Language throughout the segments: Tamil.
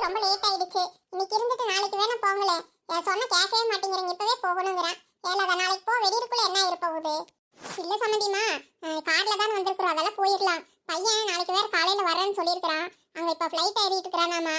ரொம்ப லேட் ஆயிடுச்சு. இன்னைக்கு இருந்துட்டு நாளைக்கு வேணா போங்களே. சொன்ன கேட்கவே மாட்டேங்கிறீங்க, இப்பவே போகணுங்கிறேன். ஏழாத நாளைக்கு போ, வெடியிருக்குள்ள என்ன இருக்க போகுது? இல்ல சம்மதிமா, கார்ல தான் வந்திருக்கிறோம், அதெல்லாம் போயிடலாம். பையன் நாளைக்கு வேற காலையில வரேன்னு சொல்லியிருக்கிறான். அங்க இப்ப ஃபிளைட் ஏறிட்டு இருக்கிறானாமா.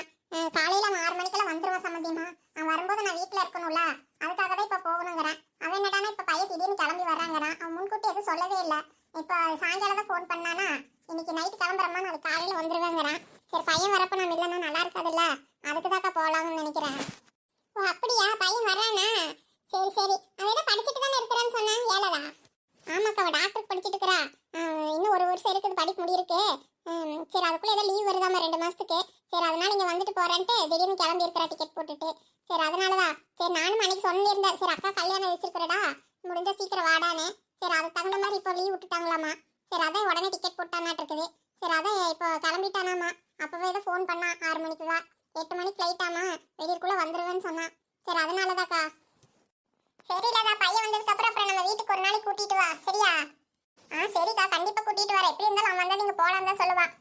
காலையில அவன் 6 மணிக்கெல்லாம் வந்துருவான் சம்மதிமா. அவன் வரும்போது நான் வீட்டுல இருக்கணும்ல, அதுக்காக தான் இப்ப போகணுங்கிறேன். அவன் என்னடானா இப்ப பையன் திடீர்னு கிளம்பி வர்றாங்கிறான். அவன் முன்கூட்டி எதுவும் சொல்லவே இல்லை. இப்ப சாயங்காலம் தான் ஃபோன் பண்ணானா, இன்னைக்கு நைட்டு கிளம்புறமா, நாளைக்கு காலையில வந்துருவேங்கிறான். சரி பையன் வரப்ப நான் இல்லைன்னா நல்லா இருக்காதுல்ல, அதுக்குதாக்கா போகலாம்னு நினைக்கிறேன். ஓ அப்படியா, பையன் வர்றானா? சரி சரி. அவன் ஏதோ படிச்சுட்டு தானே இருக்கிறான்னு சொன்னான், ஏழதா? ஆமாக்கா, அவள் டாக்டர் படிச்சுட்டு இருக்கிறா. இன்னும் 1 வருஷம் இருக்குது, படிப்பு முடியிருக்கு. சரி அதுக்குள்ள ஏதோ லீவ் வருதாமா 2 மாசத்துக்கு. சரி அதனால இங்கே வந்துட்டு போறேன்ட்டு திடீர்னு கிளம்பி இருக்கிறா டிக்கெட் போட்டுட்டு. சரி அதனாலதான். சரி நானும் அன்னைக்கு சொல்லியிருந்தேன், சரி அக்கா கல்யாணம் வச்சிருக்கிறடா, முடிஞ்ச சீக்கிரம் வாடானே. சரி அதுக்கு தகுந்த மாதிரி இப்போ லீவ் விட்டுட்டாங்களாமா. சரி அதான் உடனே டிக்கெட் போட்டானாட்டு இருக்குது. சரி அதான் இப்போ கிளம்பிட்டானாமா. அப்பவே ஏதோ ஃபோன் பண்ணா, 6 மணிக்கு தான், 8 மணிக்கு ஃப்ளைட்டாமா, வெடியிருக்குள்ள வந்துருவேன்னு சொன்னான். சரி அதனாலதாக்கா. சரிடாதா, பையன் வந்ததுக்கு அப்புறம் நம்ம வீட்டுக்கு ஒரு நாளைக்கு கூட்டிட்டு வா, சரியா? சரிக்கா, கண்டிப்பா கூட்டிட்டு வரேன். எப்படி இருந்தாலும் அவன் வந்தா நீங்க போலாம் தான் சொல்லுவான்.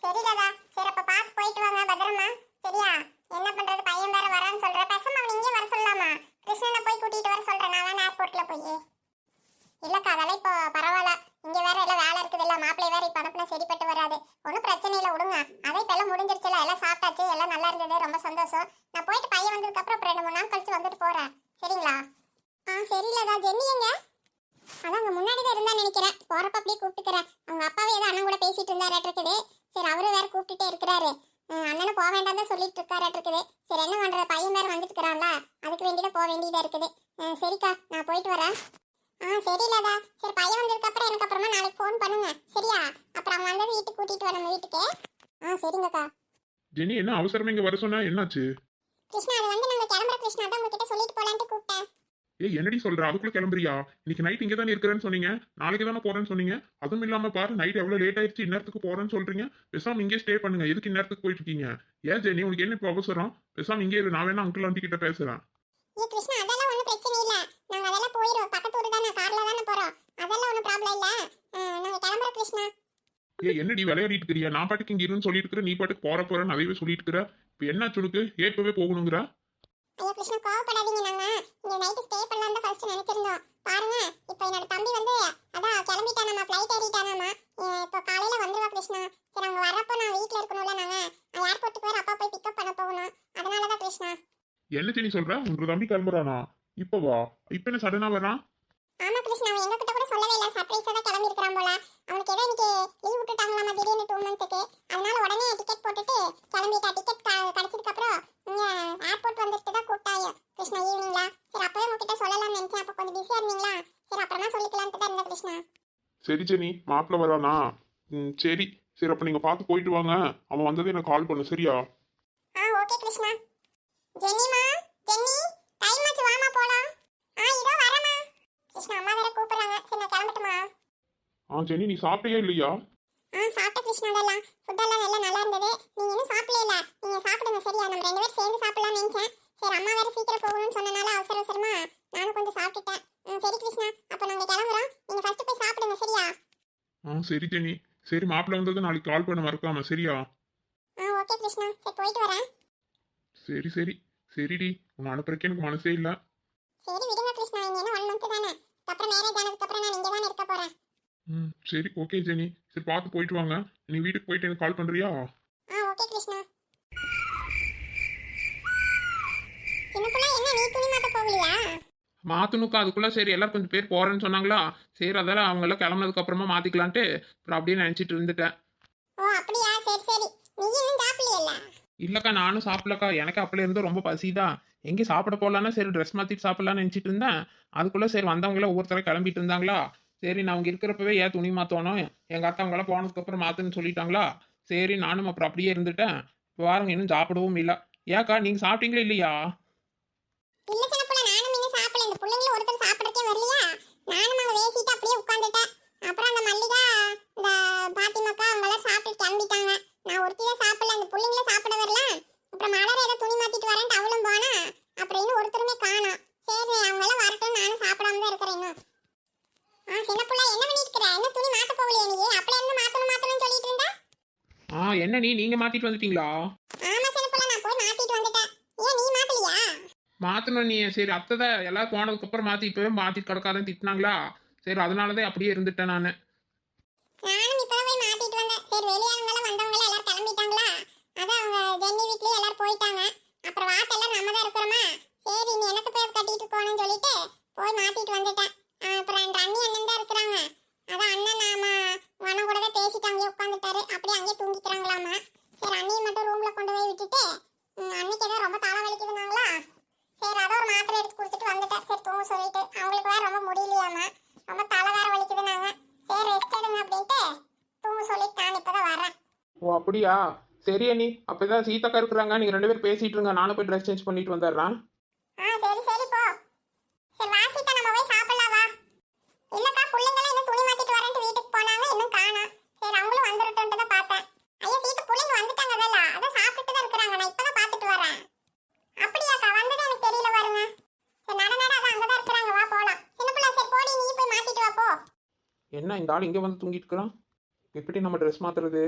சரிடாதா, சரி அப்ப பார்த்து போயிட்டு வாங்க, பத்திரமா. சரியா? என்ன பண்றது, பையன் வேற வரான்னு சொல்ற. பேசாம அவன் இங்கே வர சொல்லலாமா? கிருஷ்ணனை போய் கூட்டிட்டு வர சொல்றேன், நான் வேணா ஏர்போர்ட்ல போய். இல்லக்கா அதெல்லாம் இப்போ பரவாயில்ல. இங்க வேற எல்லாம் வேலை இருக்குது இல்ல, மாப்பிள்ளை வேற இப்ப அனுப்புனா சரிப்பட்டு வராது. ஒன்றும் பிரச்சனை இல்லை, விடுங்க. அதை இப்ப எல்லாம் முடிஞ்சிருச்சுல, எல்லாம் சாப்பிட்டாச்சு, எல்லாம் நல்லா இருந்தது, ரொம்ப சந்தோஷம். நான் போயிட்டு பையன் வந்ததுக்கு அப்புறம் 2-3 நாள் கழிச்சு வந்துட்டு போறேன், சரிங்களா? சரியில்லதா. ஜென்னி எங்க? அதான் அங்க முன்னாடி தான் இருந்தா நினைக்கிறேன். போறப்ப அப்படியே கூப்பிட்டுக்கிறேன். அவங்க அப்பாவே ஏதோ அண்ணன் கூட பேசிட்டு இருந்தாராட்டு இருக்குது. சரி அவரு வேற கூப்பிட்டுட்டே இருக்கிறாரு. அண்ணனும் போக வேண்டாம் தான் சொல்லிட்டு இருக்காராட்டு இருக்குது. சரி என்ன பண்றது, பையன் வேற வந்துட்டு இருக்கிறான்ல, அதுக்கு வேண்டிதான் போக வேண்டியதா இருக்குது. சரிக்கா, நான் போயிட்டு வரேன். சரியில்லதா. சரி பையன் வந்ததுக்கு அப்புறம் எனக்கு அப்புறமா நாளைக்கு ஃபோன் பண்ணுங்க, சரியா? அப்புறம் அவன் வந்தது வீட்டுக்கு கூட்டிட்டு வர, நம்ம வீட்டுக்கு. சரிங்கக்கா. ஜெனி, என்ன அவசரமா இங்க வர சொன்னா, என்னாச்சு? கிருஷ்ணா, அது வந்து நாங்க கிளம்புற கிருஷ்ணா தான் உங்ககிட்ட சொல்லிட்டு போலான்ட்டு கூப்பிட்டேன். என்னடி சொல்ற, அதுக்குள்ள கிளம்புறியா? இன்னைக்கு நைட் இங்க தானே இருக்கிறேன்னு சொன்னீங்க, நாளைக்கு தானே போறேன்னு சொன்னீங்க. அதுவும் இல்லாம பாரு, நைட் எவ்வளவு லேட் ஆயிடுச்சு, இந்நேரத்துக்கு போறேன்னு சொல்றீங்க. பேசாம இங்கே ஸ்டே பண்ணுங்க, எதுக்கு இந்நேரத்துக்கு போயிட்டு இருக்கீங்க? ஏன் ஜெனி, உங்களுக்கு என்ன இப்ப அவசரம்? பேசாம இங்கே இரு, நான் வேணா அங்கிள் ஆண்டி கிட்ட பேசுறேன். கிருஷ்ணா, அதெல்லாம் ஒன்றும் பிரச்சனை இல்லை. நாங்கள் அதெல்லாம் போயிடுவோம், பக்கத்து ஊர் தானே, காரில் தானே போகிறோம். அதெல்லாம் ஒன்றும் ப்ராப்ளம் இல்லை. நாங்கள் கிளம்புறோம் கிருஷ்ணா. என்னடி விளையாடிட்டு இருக்கிறியா? நான் பாட்டுக்கு இங்க இருன்னு சொல்லிட்டு இருக்கிற, நீ பாட்டுக்கு போறேன்னு அதையவே சொல்லிட்டு இருக்கிற. இப்ப என்ன சுடுக்கு, ஏற்பவே போகணுங்கிற? ஐயா கிருஷ்ணா, கோவப்படாதீங்க. நாங்கள் இங்கே நைட்டு ஸ்டே பண்ணலாம் தான் ஃபர்ஸ்ட் நினைச்சிருந்தோம். பாருங்க, இப்போ என்னோட தம்பி வந்து அதான் கிளம்பிட்டானாமா, ஃப்ளைட் ஏறிட்டானாமா. இப்போ காலையில் வந்துருவா கிருஷ்ணா. சரி அவங்க வரப்போ நான் வீட்டில் இருக்கணும்ல, நாங்கள் ஏர்போர்ட்டுக்கு வேறு அப்பா போய் பிக்கப் பண்ண போகணும். அதனால தான் கிருஷ்ணா. என்ன ஜெனி சொல்ற, உங்க தம்பி கிளம்புறானா? இப்ப வா, இப்ப என்ன சடனா வரான்? ஆமா கிருஷ்ணா, அவன் எங்ககிட்ட கூட சொல்லவே இல்லை. சர்ப்ரைஸா தான் கிளம்பி இருக்கிறான் போல. அவனுக்கு ஏதோ இன்னைக்கு லீவ் விட்டுட்டாங்களாமா, திடீர்னு 2 மந்த்துக்கு. அதனால உடனே டிக்கெட் போட்டுட்டு கிளம்பிட்டா. டிக்கெட் கிடைச்சதுக்கு அப்புறம் இங்க ஏர்போர்ட் வந்துட்டு தான் கூப்பிட்டாயோ கிருஷ்ணா, ஈவினிங்ல. சரி அப்பவே உங்ககிட்ட சொல்லலாம்னு நினைச்சேன், அப்ப கொஞ்சம் பிஸியா இருந்தீங்களா? சரி அப்புறமா சொல்லிக்கலான்ட்டு தான் இருந்தேன் கிருஷ்ணா. சரி ஜெனி, மாப்பிள்ள வரானா? சரி சரி, அப்ப நீங்க பார்த்து போயிட்டு வாங்க. அவன் வந்ததே எனக்கு கால் பண்ணு, சரியா? ஓகே கிருஷ்ணா. ஜென்னிமா, ஜென்னி, டைம் ஆச்சு, வாமா போலாம். இதோ வரமா. கிருஷ்ணா, அம்மா வேற கூப்பிடுறாங்க. சரி நான் கிளம்பட்டுமா? ஜெனி, நீ சாப்பிட்டியா இல்லையா? சாப்பிட்ட கிருஷ்ணா. அதெல்லாம் ஃபுட்டெல்லாம் எல்லாம் நல்லா இருந்தது. நீங்க இன்னும் சாப்பிடல, நீங்க சாப்பிடுங்க, சரியா? நம்ம 2 பேரும் சேர்ந்து சாப்பிடலாம்னு நினைச்சேன். சரி அம்மா வேற சீக்கிரம் போகணும்னு சொன்னனால அவசர அவசரமா நானும் கொஞ்சம் சாப்பிட்டுட்டேன். சரி கிருஷ்ணா, அப்ப நாங்க கிளம்புறோம். நீங்க ஃபர்ஸ்ட் போய் சாப்பிடுங்க, சரியா? சரி ஜெனி. சரி, மாப்பிள்ள வந்தது நாளைக்கு கால் பண்ண மறக்காம, சரியா? ஓகே கிருஷ்ணா. சரி போயிட்டு வரேன். சரி சரி. சரிடி, உன்னை அனுப்புறதுக்கு எனக்கு மனசே இல்ல. சரி விடுங்க கிருஷ்ணா, இங்க என்ன 1 மந்த் தானே. அப்புறம் மேரேஜ் ஆனதுக்கு அப்புறம் நான் இங்க தானே இருக்க போறேன். சரி ஓகே ஜெனி. சரி பார்த்து போயிட்டு வாங்க. நீ வீட்டுக்கு போயிட்டு எனக்கு கால் பண்றியா? ஓகே கிருஷ்ணா. சின்னப்புள்ள, என்ன நீ துணி மாத்த போகலையா? மாத்தணுக்கா, அதுக்குள்ள சரி எல்லாரும் கொஞ்சம் பேர் போறேன்னு சொன்னாங்களா, சரி அதெல்லாம் அவங்க எல்லாம் கிளம்புனதுக்கு அப்புறமா மாத்திக்கலான்ட்டு அப்புறம் அப்படியே நினைச்சிட்டு இருந்துட்டேன். அப்படியா? சரி சரி. நீ இன்னும் சாப்பிடலையா? இல்லக்கா, நானும் சாப்பிடலக்கா. எனக்கு அப்பல இருந்து ரொம்ப பசிதான். எங்கே சாப்பிட போகலான்னா சரி ட்ரெஸ் மாத்திட்டு சாப்பிடலான்னு நினைச்சிட்டு இருந்தேன். அதுக்குள்ள சரி வந்தவங்கள ஒவ்வொருத்தர கிளம்பிட்டு இருந்தாங்களா, சரி நான் அவங்க இருக்கிறப்பவே ஏன் துணி மாத்தணும், எங்க அத்தாவங்களாம் போனதுக்கு அப்புறம் மாத்துன்னு சொல்லிட்டாங்களா, சரி நானும் அப்புறம் அப்படியே இருந்துட்டேன். வாருங்க, இன்னும் சாப்பிடவும் இல்லை. ஏக்கா நீங்க சாப்பிட்டீங்களா இல்லையா? இல்ல சின்னப்புள்ள, நானும் இன்னும் சாப்பிடல. இந்த பிள்ளைங்கள ஒருத்தர் சாப்பிடறக்கே வரலையா? நானும் அங்க வேசிட்டு அப்படியே உட்கார்ந்துட்டேன். அப்புறம் அந்த மல்லிகா, இந்த பாத்திமாக்கா அவங்களாம் சாப்பிட்டு கிளம்பிட்டாங்க. நான் ஒருத்தி தான் சாப்பிடல. அந்த பிள்ளைங்கள சாப்பிட வரல. அப்புறம் மலர் ஏதோ துணி மாத்திட்டு வரேன்ட்டு அவளும் போனா. அப்புறம் இன்னும் ஒருத்தருமே காணோம். சரி அவங்க எல்லாம் வரட்டும், நானும் சாப்பிடாம தான் இருக்கிறேன் இன்னும். சின்னப்புள்ள, என்ன பண்ணிட்டு இருக்கிற? என்ன துணி மாத்த போகலையா நீ? அப்படியே இருந்து மாத்தணும்னு சொல்லிட்டு இருந்தா? என்ன நீங்க மாத்திட்டு வந்துட்டீங்களா? ஆமா மாத்தணும் நீ. சரி அத்தை தான் எல்லாரும் போனதுக்கு அப்புறம் மாத்தி இப்பவே மாத்தி கிடக்காதுன்னு திட்டினாங்களா, சரி அதனாலதான் அப்படியே இருந்துட்டேன் நானு. நானும் இப்பதான் போய் மாத்திட்டு வந்தேன். சரி வெளியாளுங்கள வந்தவங்க எல்லாரும் கிளம்பிட்டாங்களா, அதான் அவங்க ஜென்னி வீட்லயே எல்லாரும் போயிட்டாங்க. அப்புறம் வாத்தெல்லாம் நம்ம தான் இருக்கிறோமா, சரி நீ எனக்கு போய் கட்டிட்டு போகணும்னு சொல்லிட்டு போய் மாத்திட்டு வந்துட்டேன். அப்புறம் என் அண்ணி அண்ணன் தான் இருக்கிறாங்க. அதான் அண்ணன் நாம மனம் கூட தான் பேசிட்டு அங்கேயே உட்காந்துட்டாரு. அப்படியே அங்கேயே தூங்கிக்கிறாங்களாமா. சரி அண்ணியை மட்டும் ரூம்ல கொண்டு போய் விட்டுட்டு அன்னைக்கு ஏதோ ரொம்ப தலை வலிக்குதுனாங்களா, சரி அதை ஒரு மாத்திரை எடுத்து கொடுத்துட்டு வந்துட்டேன். சரி தூங்க சொல்லிட்டு அவங்களுக்கு வேற ரொம்ப முடியலையாமா, ரொம்ப தலை வேற வலிக்குதுனாங்க. சரி ரெஸ்ட் எடுங்க அப்படின்ட்டு தூங்க சொல்லிட்டு நான் இப்பதான் வரேன். ஓ அப்படியா, சரி அண்ணி. அப்பதான் சீதாக்கா இருக்கிறாங்க, நீங்க 2 பேரும் பேசிட்டு இருங்க, நானும் போய் ட்ரெஸ் சேஞ்ச் பண்ணிட்டு வந்துடுறேன். சரி சரி போ. சரி வாசிட்டா நம்ம போய் சாப்பிடலாம் வா. இல்லக்கா பிள்ளைங்கள இன்னும் துணி மாத்திட்டு வரேன்ட்டு வீட்டுக்கு போனாங்க, இன்னும் காணோம். சரி அவங்களும் வந்துருட்டோன்ட்டு தான் பார்த்தேன். ஐயா சீட்டு பிள்ளைங்க வந்துட்டாங்க அதெல்லாம், அதான் சாப்பிட்டுட்டு தான் இருக்கிறாங்க. நான் இப்பதான் பார்த்துட்டு வரேன். அப்படியாக்கா வந்ததே எனக்கு தெரியல பாருங்க. சரி நட நட அதான் அங்கதான் இருக்கிறாங்க, வா போலாம். சின்ன பிள்ளை சரி போடி நீ போய் மாத்திட்டு வா போ. என்ன இந்த ஆள் இங்கே வந்து தூங்கிட்டு இருக்கிறான், எப்படி நம்ம ட்ரெஸ் மாத்துறது?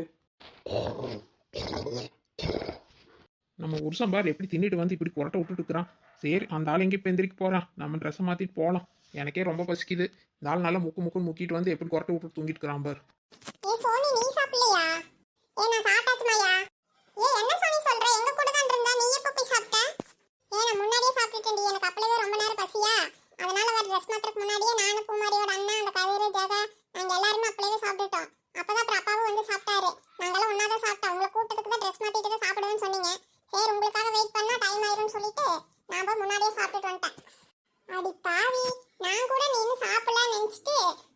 நம்ம உருசம் பார் எப்படி தின்னுட்டு வந்து இப்படி புரட்ட விட்டுட்டு இருக்கிறான். சரி அந்த ஆள் எங்கே இப்போ எந்திரிக்க போகிறான், நம்ம ட்ரெஸ்ஸை மாற்றிட்டு போகலாம். எனக்கே ரொம்ப பசிக்குது. இந்த ஆள் நல்லா முக்குன்னு முக்கிட்டு வந்து எப்படி புரட்ட விட்டு தூங்கிட்டு இருக்கிறான் பார். ஏ சோனி நீ சாப்பிடலையா? ஏ நான் சாப்பிட்டாச்சுமாயா. ஏ என்ன சோனி சொல்ற, எங்க கூட தான் இருந்தா, நீ எப்ப போய் சாப்பிட்ட? ஏ நான் முன்னாடியே சாப்பிட்டுட்டேன்டி, எனக்கு அப்பளவே ரொம்ப நேரம் பசியா, அதனால வர ட்ரெஸ் மாத்திரக்கு முன்னாடியே நானும் பூமாரியோட அண்ணா அந்த கதிரு ஜெகா நாங்க எல்லாருமே அப்பளவே சாப்பிட்டுட்டோம். அப்பதான் அப்புறம் அப்பாவும் வந்து சாப்பிட்டாரு. நாங்கெல்லாம் ஒன்னாதான் சாப்பிட்டோம். உங்களை கூட்டத்துக்கு தான் ட்ரெஸ் மாத்திட்டு தான் சாப்பிடுவேன்னு சொன்னீங்க. சரி உங்களுக்காக வெயிட் பண்ணா டைம் ஆயிரும்னு சொல்லிட்டு நான் போய் முன்னாடியே சாப்பிட்டுட்டு வந்துட்டேன். அடி பாவி, நான் கூட நீ இன்னும் சாப்பிடலன்னு நினைச்சிட்டு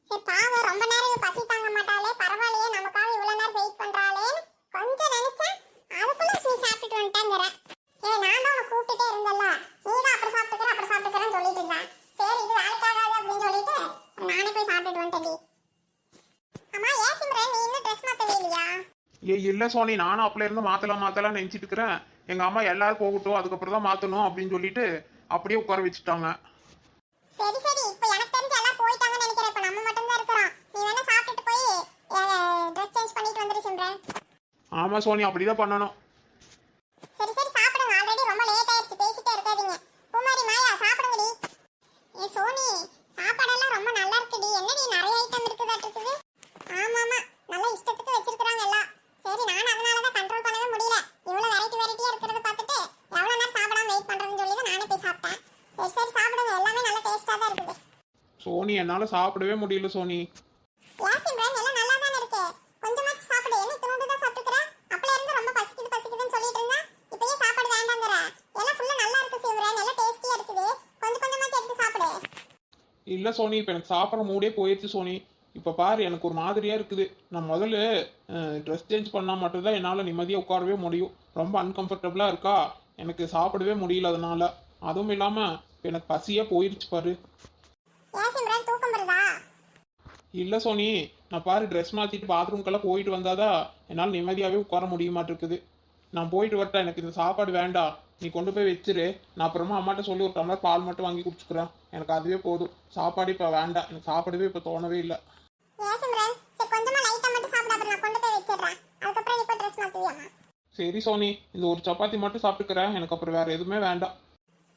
சரி பாவம் ரொம்ப நேரம் பசி தாங்க மாட்டாளே, பரவாயில்லையே நமக்காக இவ்வளவு நேரம் வெயிட் பண்றாளேன்னு கொஞ்சம் நினைச்சேன். அதுக்குள்ள நீ சாப்பிட்டுட்டு வந்துட்டாங்கிற. ஏ நான் தான் உன்னை கூப்பிட்டுட்டே இருந்தல்ல, நீ தான் அப்புறம் சாப்பிட்டுக்கிறேன்னு சொல்லிட்டு இருந்தான். சரி இது வேலைக்காகாது அப்படின்னு சொல்லிட்டு நானே போய் சாப்பிட்டுட்டு வந்துட்டேன். அம்மா ஏன் சிம்ரன் நீ இன்னும் ட்ரெஸ் மாத்தவே இல்லையா? இல்லை சோனி, நானும் அப்பல இருந்து மாற்றலாம் நினச்சிட்டு இருக்கிறேன். எங்கள் அம்மா எல்லாரும் போகட்டும் அதுக்கப்புறம் தான் மாற்றணும் அப்படின்னு சொல்லிட்டு அப்படியே உட்கார வச்சுட்டாங்க. சரி சரி இப்போ எனக்கு தெரிஞ்சு எல்லாம் போயிட்டாங்கன்னு நினைக்கிறேன். இப்போ நம்ம மட்டும் தான் இருக்கிறோம். நீ வேணா சாப்பிட்டுட்டு போய் ட்ரெஸ் சேஞ்ச் பண்ணிட்டு வந்துரு சிம்ரன். ஆமாம் சோனி அப்படிதான் பண்ணணும். சரி சரி சாப்பிடுங்க, ஆல்ரெடி ரொம்ப லேட் ஆயிடுச்சு, பேசிட்டே இருக்காதீங்க. பூமாரி மாயா சாப்பிடுங்கடி. ஏ சோனி சாப்பாடெல்லாம் ரொம்ப நல்லா இருக்குடி, என்னடி நிறைய ஐட்டம் இருக்குதாட்டு இருக்குது. ஆமாமா நல்லா இஷ்டத்துக்கு வச்சிருக்காங்க எல்லாம். சரி நான் அதனால தான் கண்ட்ரோல் பண்ணவே முடியல, இவ்வளவு வெரைட்டியா இருக்கிறத பார்த்துட்டு எவ்வளவு நேரம் சாப்பிடாம வெயிட் பண்றதுன்னு சொல்லி தான் நானே போய் சாப்பிட்டேன். சரி சரி சாப்பிடுங்க, எல்லாமே நல்ல டேஸ்டா தான் இருக்குது. சோனி என்னால் சாப்பிடவே முடியல சோனி. ஏன் சிம்ரன் எல்லாம் நல்லா தானே இருக்கு, கொஞ்சமாச்சு சாப்பிடு. என்ன இத்தனோண்டு தான் சாப்பிட்டுக்கிற, அப்பல இருந்து ரொம்ப பசிக்குதுன்னு சொல்லிட்டு இருந்தா இப்பயே சாப்பாடு வேண்டாங்கற. எல்லாம் ஃபுல்லா நல்லா இருக்கு சிம்ரன், நல்லா டேஸ்டியா இருக்குது, கொஞ்சமாச்சு எடுத்து சாப்பிடு. இல்லை சோனி இப்போ எனக்கு சாப்பிட்ற மூடே போயிடுச்சு சோனி. இப்போ பாரு எனக்கு ஒரு மாதிரியாக இருக்குது. நான் முதல்ல ட்ரெஸ் சேஞ்ச் பண்ணால் மட்டும்தான் என்னால் நிம்மதியாக உட்காரவே முடியும். ரொம்ப அன்கம்ஃபர்டபுளாக இருக்கா, எனக்கு சாப்பிடவே முடியல. அதனால அதுவும் இல்லாமல் எனக்கு பசியாக போயிடுச்சு பாரு. ஏன் சிம்ரன் தூக்கம் வருதா? இல்லை சோனி, நான் பாரு ட்ரெஸ் மாற்றிட்டு பாத்ரூம்க்கெல்லாம் போயிட்டு வந்தாதான் என்னால் நிம்மதியாகவே உட்கார முடிய மாட்டிருக்குது. நான் போயிட்டு வரட்டேன், எனக்கு இந்த சாப்பாடு வேண்டாம், நீ கொண்டு போய் வச்சிரு. நான் அப்புறமா அம்மாட்ட சொல்லி ஒரு டம்ளர் பால் மட்டும் வாங்கி குடிச்சுக்கிறேன், எனக்கு அதுவே போதும். சாப்பாடு இப்போ வேண்டாம், எனக்கு சாப்பிடவே இப்போ தோணவே இல்லை. ஏன் சிம்ரன் சரி கொஞ்சமா லைட்டா மட்டும் சாப்பிடு, அப்புறம் நான் கொண்டு போய் வச்சிடுறேன். அதுக்கப்புறம் நீ போய் ட்ரெஸ் மாத்துவியா? சரி சோனி, இந்த ஒரு சப்பாத்தி மட்டும் சாப்பிட்டுக்கிறேன், எனக்கு அப்புறம் வேற எதுவுமே வேண்டாம்.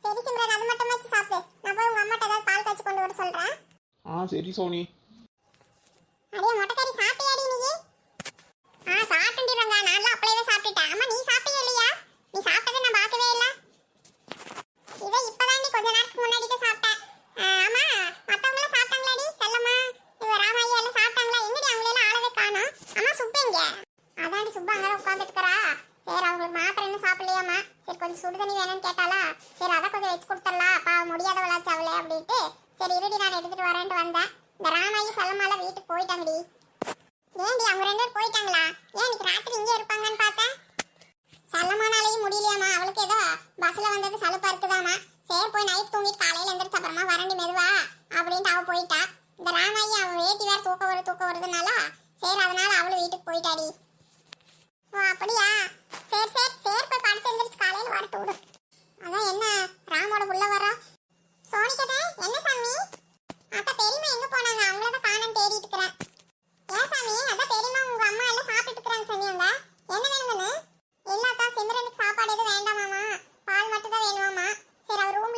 சரி சிம்ரன் அது மட்டும் வச்சு சாப்பிடு, நான் போய் உங்க அம்மாட்ட ஏதாவது பால் காய்ச்சி கொண்டு வர சொல்றேன். சரி சோனி. அடியே மொட்டைக்கறி சாப்பிட்டியாடி நீ? சாப்பிட்டுறாங்க, நான் அப்படியே சாப்பிட்டுட்டேன். அம்மா நீ சாப்பிட்டியா இல்லையா? நீ சாப்பிட்டதை நான் பார்க்கவே இல்லை. இதை இப்பதான் நீ கொஞ்ச நேரத்துக்கு முன்னாடி தான் சாப்பிட்டேன். ஆமா மத்தவங்களும் சாப்பிட்டாங்களாடி? செல்லம்மா இவ ராமாயி எல்லாம் சாப்பிட்டாங்களா? எங்கடி அவங்களெல்லாம் ஆளவே காணோம். அம்மா சுப்பு எங்க? அதாண்டி சுப்பு அங்கதான் உட்காந்துட்டு இருக்கறா. சரி அவங்களுக்கு மாத்திரை இன்னும் சாப்பிடலையாம்மா, சரி கொஞ்சம் சுடு தண்ணி வேணும்னு கேட்டாளா, சரி அதை கொஞ்சம் வச்சு கொடுத்துடலாம், அப்பா முடியாதவளாச்சு அவளே அப்படின்ட்டு சரி இருடி நான் எடுத்துட்டு வரேன்ட்டு வந்தேன். இந்த ராமாயி செல்லம்மாலாம் வீட்டுக்கு போயிட்டாங்கடி. ஏன்டி அவங்க 2 பேரும் போயிட்டாங்களா? ஏன் இன்னைக்கு ராத்திரி இங்கே இருப்பாங்கன்னு பார்த்தேன். செல்லம்மானாலேயும் முடியலையாமா, அவளுக்கு ஏதோ பஸ்ல வந்தது சலுப்பா இருக்குதாமா. சரி போய் நைட் தூங்கிட்டு காலையில எந்திரிச்சு அப்புறமா வரண்டி மெதுவா அப்படின்ட்டு அவ போயிட்டா. இந்த ராமாயி அவன் வேட்டி வேற தூக்க வருதுனால சரி அதனால அவளும் வீட்டுக்கு போயிட்டாடி. ஓ அப்படியா, சரி சரி சரி போய் படுத்து எந்திரிச்சு காலையில வரட்டு விடு. அதான் என்ன ராமோட புள்ள வரா. சோனிக்கதே என்ன சாமி? அத்த பெரியம்மா எங்க போனாங்க? அவங்கள தான் காணோம் தேடிட்டு இருக்கிறேன். ஏன் சாமி? அதான் பெரியம்மா உங்க அம்மா எல்லாம் சாப்பிட்டுட்டு இருக்கிறாங்க சொன்னீங்க, என்ன வேணுங்கன்னு? இல்லாக்கா சிம்ரனுக்கு சாப்பாடு எதுவும் வேண்டாமாமா, பால் மட்டும் தான் வேணுமாமா. சரி அவர் ரூம்ல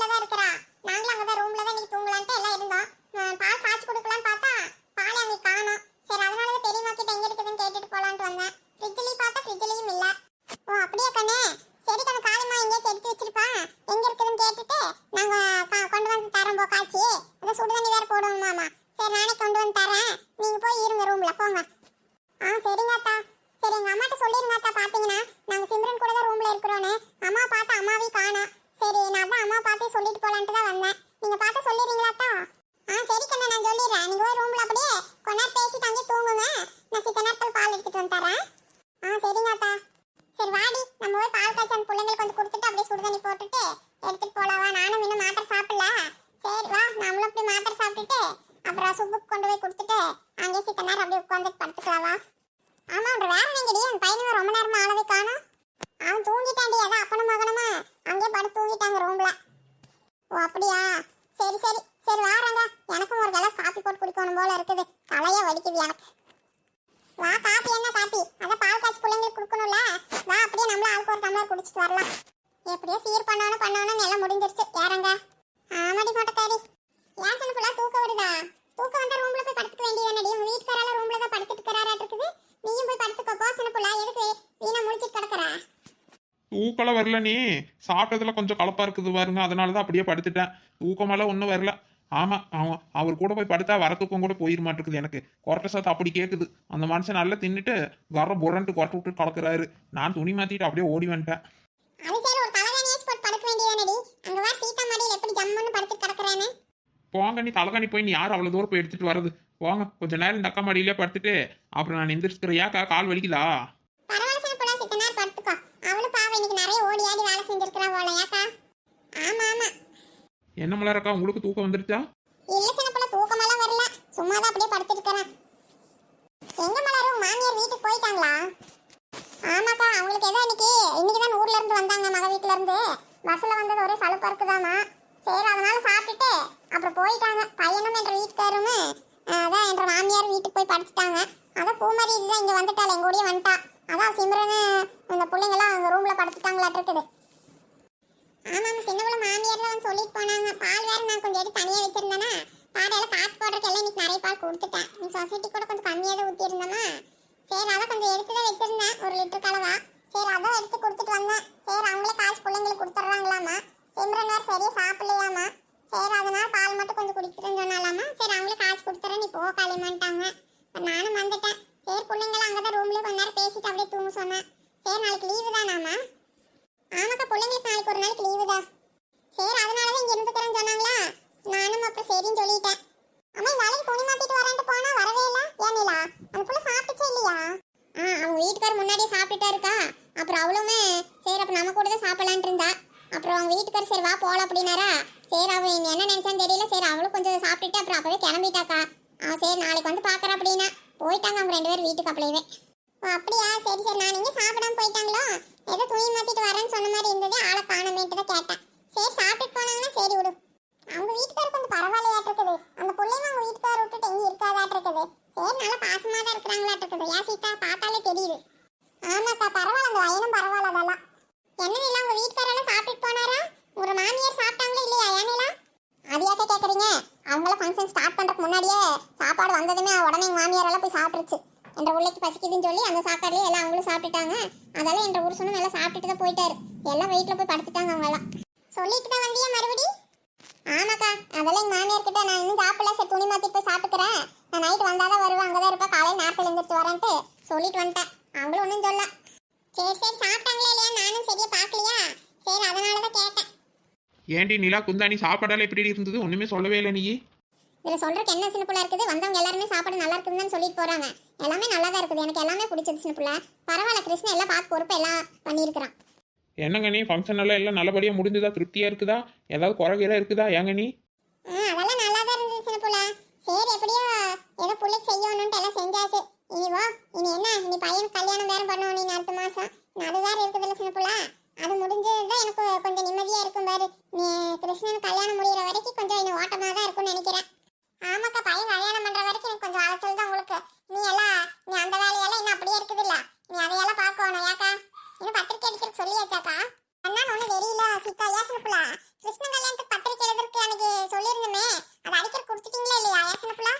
அந்த பிள்ளைங்களுக்கு வந்து கொடுத்துட்டு அப்படியே சுடுதண்ணி போட்டுட்டு எடுத்துட்டு போலாம் வா. நானும் இன்னும் மாத்திரை சாப்பிடல. சரி வா நம்மளும் அப்படி மாத்திரை சாப்பிட்டுட்டு அப்புறம் சுப்புக்கு கொண்டு போய் கொடுத்துட்டு அங்கே சித்த நேரம் அப்படியே உட்காந்துட்டு படுத்துக்கலாம் வா. ஆமா ஒரு வேற எங்கடி அந்த பையனுங்க ரொம்ப நேரமா ஆளவே காணோம். அவன் தூங்கிட்டான்டி, அதான் அப்பனும் மகனுமா அங்கேயே படுத்து தூங்கிட்டாங்க ரூம்ல. ஓ அப்படியா, சரி சரி சரி வாரங்க. எனக்கும் ஒரு கிளாஸ் காப்பி போட்டு குடிக்கணும் போல இருக்குது, தலையே வலிக்குது எனக்கு. வா காப்பி என்ன காப்பி, அதான் பால் காய்ச்சி பிள்ளைங்களுக்கு கொடுக்கணும்ல. வா அப்படியே நம்மளும் ஆளுக்கு ஒரு டம்ளர் குடிச்சிட்டு வரலாம். எப்படியோ சீர் பண்ணணும் எல்லாம் முடிஞ்சிருச்சு. யாரங்க? ஆமாடி மொட்டைக்காரி. ஏன் சொன்ன ஃபுல்லா தூக்கம் வருதா? தூக்கம் வந்தா ரூம்ல போய் படுத்துக்க வேண்டியதானடி. உங்க வீட்டுக்காரால ரூம்ல தான் படுத்துட்டு இருக்கிறாராட்டு இருக்குது. நீயும் போய் படுத்துக்கோ. போசன புள்ள எதுக்கு வீணா முடிச்சிட்டு கிடக்குற? தூக்கம்லாம் வரல, நீ சாப்பிட்டதுல கொஞ்சம் கலப்பா இருக்குது பாருங்க, அதனால தான் அப்படியே படுத்துட்டேன். தூக்கமெல்லாம் ஒன்றும் வரல. ஆமா அவர் கூட போய் படுத்தா வர தூக்கம் கூட போயிட மாட்டேங்குது எனக்கு. கொரட்டை சாத்து அப்படி கேட்குது. அந்த மனுஷன் நல்லா தின்னுட்டு வர புரண்டு கொரட்டை விட்டு கலக்குறாரு. நான் துணி மாத்திட்டு அப்படியே ஓடி வந்துட்டேன். அது சரி ஒரு தலகாணியாச்சு போட்டு படுக்க வேண்டியதானடி. அங்க வா சீதா மடியில எப்படி ஜம்முன்னு படுத்துட்டு கிடக்குறானே. போங்க, நீ தலைகாணி போய் நீ யார் அவ்வளோ தூரம் போய் எடுத்துட்டு வர்றது? போங்க, கொஞ்ச நேரம் இந்த அக்கா மடியிலே படுத்துட்டு அப்புறம் நான் எந்திரிச்சுக்கிறேன். ஏக்கா கால் வலிக்குதா? பரவாயில்ல சின்ன புள்ள, சித்த நேரம் படுத்துக்கோ. அவளும் பாவம் இன்னைக்கு நிறைய ஓடி ஆடி வேலை செஞ்சிருக்கிறா போல. ஏக்கா? ஆமா ஆமா. என்ன மலரக்கா, உங்களுக்கு தூக்கம் வந்துருச்சா? இல்ல சின்ன புள்ள, தூக்கமெல்லாம் வரல. சும்மா தான் அப்படியே படுத்துட்டு இருக்கிறேன். எங்க மலரும் மாமியார் வீட்டுக்கு போயிட்டாங்களா? ஆமாக்கா, அவங்களுக்கு ஏதோ இன்னைக்கு தான் ஊர்ல இருந்து வந்தாங்க, மக வீட்டுல இருந்து. பஸ்ல வந்தது ஒரே சலுப்பா இருக்குதாமா. சரி அதனால சாப்பிட்டுட்டு அப்புறம் போயிட்டாங்க. பையனும் என்ற வீட்டுக்காரும் அதான் என்ற மாமியார் வீட்டுக்கு போய் படுத்துட்டாங்க. அதான் பூமாரி இதுதான் இங்க வந்துட்டாள், எங்க கூடயே வந்துட்டா. அதான் சிம்ரனு இந்த பிள்ளைங்கெல்லாம் அவங்க ரூம்ல படுத்துட்டாங்களாட்டு இருக்குது. ஆமா சின்ன பிள்ளை மாமியார் தான் சொல்லிட்டு போனாங்க. பால் வேற நான் கொஞ்சம் எடுத்து தனியா வச்சிருந்தேன்னா பாடையெல்லாம் காத்து போடுறதுக்கு எல்லாம் இன்னைக்கு நிறைய பால் கொடுத்துட்டேன். நீ சொசைட்டி கூட கொஞ்சம் கம்மியாக தான் ஊற்றி இருந்தோமா. சரி அதான் கொஞ்சம் எடுத்து தான் வச்சிருந்தேன், 1 லிட்டர் கலவா. சரி அதான் எடுத்து கொடுத்துட்டு வந்தேன். சரி அவங்களே காசு பிள்ளைங்களுக்கு கொடுத்துட்றாங்களாமா. சிம்ரன் வேறு சரியா சாப்பிடலையாமா. சரி அதனால பால் மட்டும் கொஞ்சம் குடிக்கிறேன்னு சொன்னாலாமா. சரி அவங்களே காசு கொடுத்துறேன் நீ போ காலிமான்ட்டாங்க. நானும் வந்துட்டேன். சரி பிள்ளைங்களாம் அங்கே தான் ரூம்லேயே கொஞ்ச நேரம் பேசிட்டு அப்படியே தூங்க சொன்னேன். சரி நாளைக்கு லீவு தானாமா? ஆமாக்கா பிள்ளைங்களுக்கு நாளைக்கு ஒரு நாளைக்கு லீவு தான். சரி அதனால தான் இங்கே இருந்துக்கிறேன்னு சொன்னாங்களா. நானும் அப்புறம் சரின்னு சொல்லிட்டேன். அம்மா நாளைக்கு துணி மாத்திட்டு வரேன்ட்டு போனா வரவே இல்லை. ஏனிலா அந்த புள்ள சாப்பிட்டுச்சே இல்லையா? அவங்க வீட்டுக்காரர் முன்னாடியே சாப்பிட்டுட்டா இருக்கா. அப்புறம் அவளுமே சரி அப்போ நம்ம கூட தான் சாப்பிடலான்ட்டு இருந்தா. அப்புறம் அவங்க வீட்டுக்காரர் சரி வா போகலாம் அப்படின்னாரா. சரி அவன் என்ன நினைச்சான்னு தெரியல. சரி அவளும் கொஞ்சம் சாப்பிட்டுட்டு அப்புறம் அப்பவே கிளம்பிட்டாக்கா. சரி நாளைக்கு வந்து பார்க்குறேன் அப்படின்னா போயிட்டாங்க அவங்க 2 பேரும் வீட்டுக்கு அப்படியே. அப்படியா சரி சரி. நான் இங்கே சாப்பிடாம போயிட்டாங்களோ ஏதோ துணி மாத்திட்டு வரேன்னு சொன்ன மாதிரி இருந்தது. ஆளை காணமேட்டு தான் கேட்டேன். சரி சாப்பிட்டுட்டு போனாங்கன்னா சரி விடு. அவங்க வீட்டுக்காரர் கொஞ்சம் பரவாயில்லையாட்டு இருக்குது. அந்த பிள்ளைங்க அவங்க வீட்டுக்காரர் விட்டுட்டு எங்கேயும் இருக்காதாட்டு இருக்குது. சரி நல்லா பாசமாக தான் இருக்கிறாங்களாட்டு இருக்குது. ஏன் சீதா பார்த்தாலே தெரியுது. ஆமாக்கா பரவாயில்ல, அந்த வயனும் பரவாயில்ல. அதெல்லாம் என்ன இல்லை உங்க வீட்டுக்காரெல்லாம் சாப்பிட்டுட்டு போனாரா? ஒரு மாமியார் சாப்பிட்டாங்களா இல்லையா? ஏனிலா அதையாக்க கேட்குறீங்க? அவங்களாம் ஃபங்க்ஷன் ஸ்டார்ட் பண்ணுறதுக்கு முன்னாடியே சாப்பாடு வந்ததுமே உடனே எங்கள் மாமியாரெல்லாம் போய் சாப்பிட்டுருச்சு. என்ற உள்ளைக்கு பசிக்குதுன்னு சொல்லி அந்த சாப்பாடுலேயே எல்லாம் அவங்களும் சாப்பிட்டுட்டாங்க. அதெல்லாம் என்ற புருஷனும் எல்லாம் சாப்பிட்டுட்டு தான் போயிட்டாரு. எல்லாம் வெயிட்டில் போய் படுத்துட்டாங்க அவங்கெல்லாம். சொல்லிட்டு தான் வந்தியா மறுபடி? ஆமாக்கா அதெல்லாம் எங்கள் மாமியார் கிட்ட நான் இன்னும் சாப்பிடல, சரி துணி மாற்றி போய் சாப்பிட்டுக்கிறேன், நான் நைட்டு வந்தால் தான் வருவேன், அங்கே தான் இருப்பேன், காலையில் நேரத்தில் எழுந்திரிச்சு வரேன்ட்டு சொல்லிட்டு வந்துட்டேன். அவங்களும் ஒன்றும் சொல்ல. சரி சரி சாப்பிட்டாங்களே இல்லையா நானும் சரியா பார்க்கலையா. சரி அதனால தான் கேட்டேன். ஏன்டி நிலா குந்தாணி சாப்பாடெல்லாம் எப்படி இருந்தது? ஒன்றுமே சொல்லவே இல்லை நீ. இதில் சொல்கிறதுக்கு என்ன சின்ன பிள்ளை இருக்குது? வந்தவங்க எல்லாருமே சாப்பாடு நல்லா இருக்குதுன்னு சொல்லிட்டு போகிறாங்க. எல்லாமே நல்லா தான் இருக்குது. எனக்கு எல்லாமே பிடிச்சது சின்ன பிள்ளை. பரவாயில்ல, கிருஷ்ணன் எல்லாம் பார்த்து பொறுப்பு எல்லாம் பண்ணியிருக்கிறான். என்னங்க நீ ஃபங்க்ஷன் எல்லாம் நல்லபடியாக முடிஞ்சதா? திருப்தியாக இருக்குதா? ஏதாவது குறைகளாக இருக்குதா? ஏங்க நீ? அதெல்லாம் நல்லா தான் இருந்தது சின்ன பிள்ளை. சரி எப்படியோ ஏதோ பிள்ளைக்கு செய்யணுன்ட்டு எல்லாம் செஞ்சாச்சு. இனி என்ன இனி பையனுக்கு கல்யாணம் வேறு பண்ணணும். நீ அடுத்த மாதம் அது வேறு இருக்குதுல்ல சின்ன பிள்ளை. அது முடிஞ்சதுதான் எனக்கு கொஞ்சம் நிம்மதியாக இருக்கும் பாரு. நீ கிருஷ்ணன் கல்யாணம் முடிகிற வரைக்கும் கொஞ்சம் இன்னும் ஓட்டமாக தான் இருக்கும்னு நினைக்கிறேன். ஆமாக்கா பையன் கல்யாணம் பண்ணுற வரைக்கும் எனக்கு கொஞ்சம் அலைச்சல் தான் உங்களுக்கு. நீ அந்த வேலையெல்லாம் இன்னும் அப்படியே இருக்குதுல்ல, நீ அதையெல்லாம் பார்க்கணும். ஏக்கா இன்னும் பத்திரிக்கை அடிக்கிறதுக்கு சொல்லியாச்சாக்கா? என்னன்னு ஒன்றும் தெரியல சீதா. ஏசனப்புலா கிருஷ்ணன் கல்யாணத்துக்கு பத்திரிக்கை எழுதுறதுக்கு எனக்கு சொல்லியிருந்தமே, அதை அடிக்கிற கொடுத்துட்டீங்களா இல்லையா ஏசனப்புலா?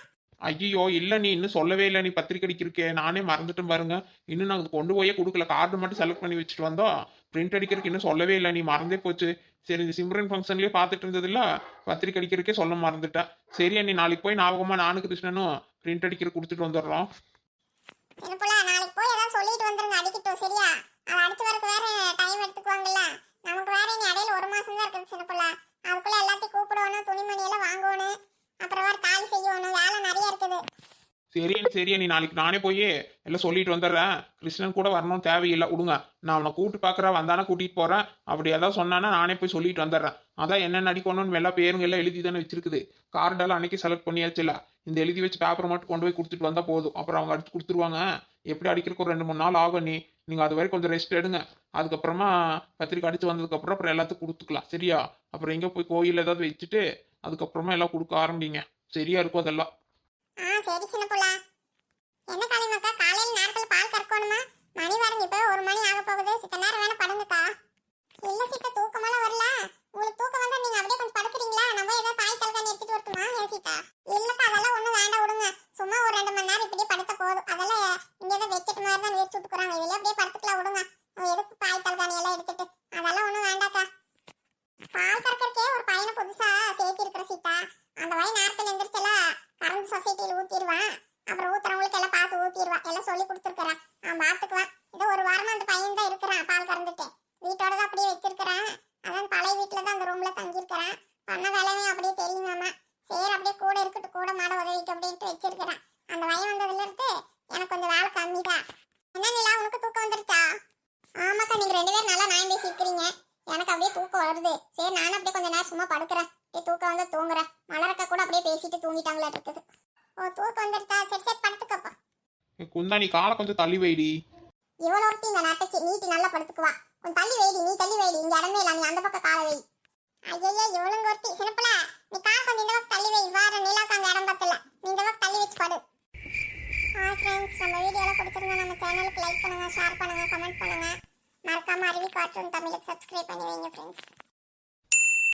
ஐயோ இல்லை, நீ இன்னும் சொல்லவே இல்லை. நீ பத்திரிக்கை அடிக்கிறக்கே நானே மறந்துட்டேன் பாருங்க. இன்னும் நாங்கள் கொண்டு போயே கொடுக்கல. கார்டு மட்டும் செலக்ட் பண்ணி வச்சுட்டு வந்தோம். பிரிண்ட் அடிக்கிறதுக்கு இன்னும் சொல்லவே இல்லை. நீ மறந்தே போச்சு. சரி இந்த சிம்ரன் ஃபங்க்ஷன்லேயே பார்த்துட்டு இருந்ததில்ல, பத்திரிக்கை அடிக்கிறக்கே சொல்ல மறந்துட்டேன். சரி நீ நாளைக்கு போய் ஞாபகமாக நானும் கிருஷ்ணனும் பிரிண்ட் அடிக்கிற கொடுத்துட்டு வந்துடுறோம். நாளைக்கு போய் ஏதாவது சொல்லிட்டு வந்துருங்க, அடிக்கட்டும் சரியா? அதை அடிச்சு வரக்கு வேற டைம் எடுத்துக்குவாங்கல்ல. நமக்கு வேற இனி இடையில 1 மாசம் தான் இருக்குது சின்னப்புள்ள. அதுக்குள்ள எல்லாத்தையும் கூப்பிடணும், துணிமணி எல்லாம் வாங்கணும், அப்புறம் வேற தாலி செய்யணும், வேலை நிறைய இருக்குது. சரியா நீ நாளைக்கு நானே போய் எல்லாம் சொல்லிட்டு வந்துடுறேன். கிருஷ்ணன் கூட வரணும் தேவையில்லை விடுங்க. நான் அவனை கூப்பிட்டு பார்க்குறேன், வந்தானே கூட்டிகிட்டு போகிறேன். அப்படி ஏதாவது சொன்னானா நானே போய் சொல்லிட்டு வந்துடுறேன். அதான் என்ன நடிக்கணும்னு எல்லா பேருங்க எல்லாம் எழுதி தானே வச்சிருக்குது. கார்டெல்லாம் அன்னைக்கு செலக்ட் பண்ணியாச்சுல. இந்த எழுதி வச்சு பேப்பர் மட்டும் கொண்டு போய் கொடுத்துட்டு வந்தால் போதும். அப்புறம் அவங்க அடிச்சு கொடுத்துருவாங்க. எப்படி அடிக்கிறதுக்கு ஒரு 2-3 நாள் ஆகும். நீங்கள் அது வரை கொஞ்சம் ரெஸ்ட் எடுங்க. அதுக்கப்புறமா பத்திரிக்கை அடிச்சு வந்ததுக்கப்புறம் அப்புறம் எல்லாத்துக்கும் கொடுத்துக்கலாம். சரியா? அப்புறம் எங்கே போய் கோயில் ஏதாவது வச்சுட்டு அதுக்கப்புறமா எல்லாம் கொடுக்க ஆரம்பிங்க. சரியா இருக்கும் அதெல்லாம். சரி சின்ன புள்ள. என்ன காளியம்மாக்கா, காலையில நேரத்துல பால் கறக்கணுமா? மணி பாருங்க இப்ப 1 மணி ஆக போகுது. சித்த நேரம் வேணா படுங்கக்கா. இல்ல சீதா, தூக்கமெல்லாம் வரல. உங்களுக்கு தூக்கம் வந்தா நீங்க அப்படியே கொஞ்சம் படுக்கிறீங்களா? நம்ம ஏதாவது பாய் தலகாணி எடுத்துட்டு வரட்டுமா ஏன் சீதா? இல்லக்கா, அதெல்லாம் ஒண்ணும் வேண்டாம் விடுங்க. சும்மா ஒரு 2 மணி நேரம் இப்படியே படுத்த போதும். அதெல்லாம் இங்க ஏதாவது வச்சுட்டு மாதிரி தான் வச்சு விட்டுக்குறாங்க. இதுல அப்படியே படுத்துக்கலாம் விடுங்க. எதுக்கு பாய் தலகாணி எல்லாம் எடுத்துட்டு? அதெல்லாம் ஒண்ணும் வேண்டாக்கா. பால் கறக்கறக்கே ஒரு பையனை புதுசா சேர்த்து இருக்கிற சீதா. அந்த வயி நேரத்துல எந்திரிச்செல்லாம் கரண்ட் சொசைட்டியில் ஊத்திடுவான். அப்புறம் ஊத்துறவங்களுக்கு எல்லாம் பார்த்து ஊத்திடுவான். எல்லாம் சொல்லி கொடுத்துருக்கறான். அவன் பார்த்துக்குவான். இதோ ஒரு வாரமா அந்த பையன் தான் இருக்கிறான். பால் கறந்துட்டு வீட்டோட தான் அப்படியே வச்சிருக்கிறான். அதான் பழைய வீட்டுல தான் அந்த ரூம்ல தங்கி இருக்கிறான். பண்ண வேலையும் அப்படியே தெரியுமாமா. சரி அப்படியே கூட இருக்கட்டும், கூட மாட உதவிக்கு அப்படின்ட்டு வச்சிருக்கிறான். அந்த வயன் வந்ததுல இருந்து எனக்கு கொஞ்சம் வேலை கம்மிதான். என்ன நிலா, உனக்கு தூக்கம் வந்துருச்சா? ஆமாக்கா, நீங்க 2 பேரும் நல்லா நான் பேசிக்கிறீங்க. எனக்கு அப்படியே தூக்கம் வருது. சரி நானும் அப்படியே கொஞ்ச நேரம் சும்மா படுக்கிறேன். அப்படியே தூக்கம் வந்து தூங்குறேன். மலரக்கா கூட அப்படியே பேசிட்டு தூங்கிட்டாங்களா இருக்குது. ஓ, தூக்கம் வந்துருச்சா? சரி சரி படுத்துக்கப்பா. குந்தா நீ காலை கொஞ்சம் தள்ளி வைடி. இவ்வளோ ஒருத்தி இந்த நட்டச்சி நீட்டி நல்லா படுத்துக்குவா. கொஞ்சம் தள்ளி வைடி, நீ தள்ளி வைடி. இங்க இடமே இல்லை, நீ அந்த பக்கம் காலை வை. ஐயோ, இவ்வளவு ஒருத்தி. சின்னப்புல, நீ கால் கொஞ்சம் இந்த பக்கம் தள்ளி வை. வார நிலாவுக்கு அங்கே இடம் பத்தல. நீ இந்த பக்கம் தள்ளி வச்சு படு. ஃப்ரெண்ட்ஸ், நம்ம வீடியோலாம் பிடிச்சிருந்தா நம்ம சேனலுக்கு லைக் பண்ணுங்க, ஷேர் பண்ணுங்க, கமெண்ட் பண்ணுங்க. மறக்காம அருவி கார்ட்டூன் தமிழுக்கு சப்ஸ்கிரைப் பண்ணி வைங்க ஃப்ரெண்ட்ஸ்.